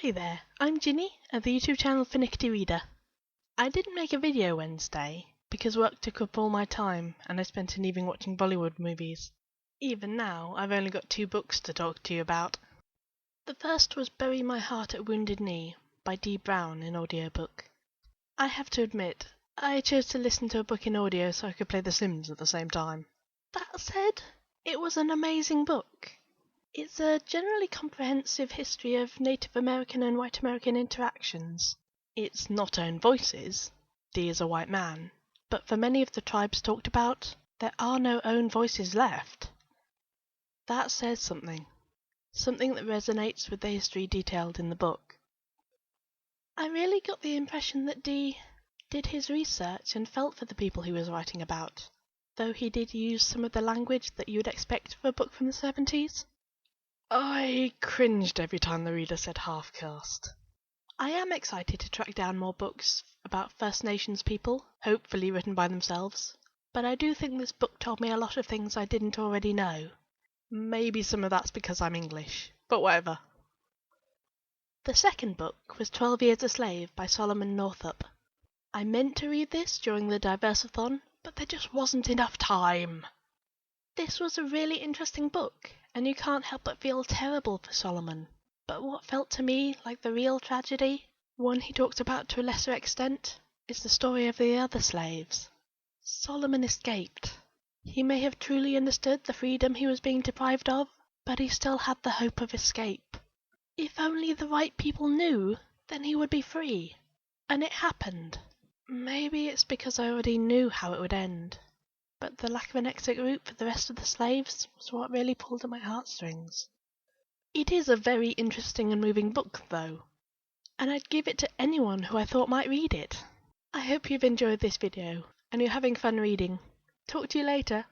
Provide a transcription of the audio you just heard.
Hi there, I'm Ginny at the YouTube channel Finicky Reader. I didn't make a video Wednesday because work took up all my time and I spent an evening watching Bollywood movies. Even now, I've only got 2 books to talk to you about. The first was Bury My Heart at Wounded Knee by Dee Brown in audiobook. I have to admit, I chose to listen to a book in audio so I could play The Sims at the same time. That said, it was an amazing book. It's a generally comprehensive history of Native American and White American interactions. It's not own voices. Dee is a white man. But for many of the tribes talked about, there are no own voices left. That says something. Something that resonates with the history detailed in the book. I really got the impression that Dee did his research and felt for the people he was writing about, though he did use some of the language that you would expect for a book from the 70s. I cringed every time the reader said half-caste. I am excited to track down more books about First Nations people, hopefully written by themselves, but I do think this book told me a lot of things I didn't already know. Maybe some of that's because I'm English, but whatever. The second book was 12 Years a Slave by Solomon Northup. I meant to read this during the Diversathon, but there just wasn't enough time. This was a really interesting book, and you can't help but feel terrible for Solomon. But what felt to me like the real tragedy, one he talks about to a lesser extent, is the story of the other slaves. Solomon escaped. He may have truly understood the freedom he was being deprived of, but he still had the hope of escape. If only the right people knew, then he would be free. And it happened. Maybe it's because I already knew how it would end. But the lack of an exit route for the rest of the slaves was what really pulled at my heartstrings. It is a very interesting and moving book, though, and I'd give it to anyone who I thought might read it. I hope you've enjoyed this video, and you're having fun reading. Talk to you later.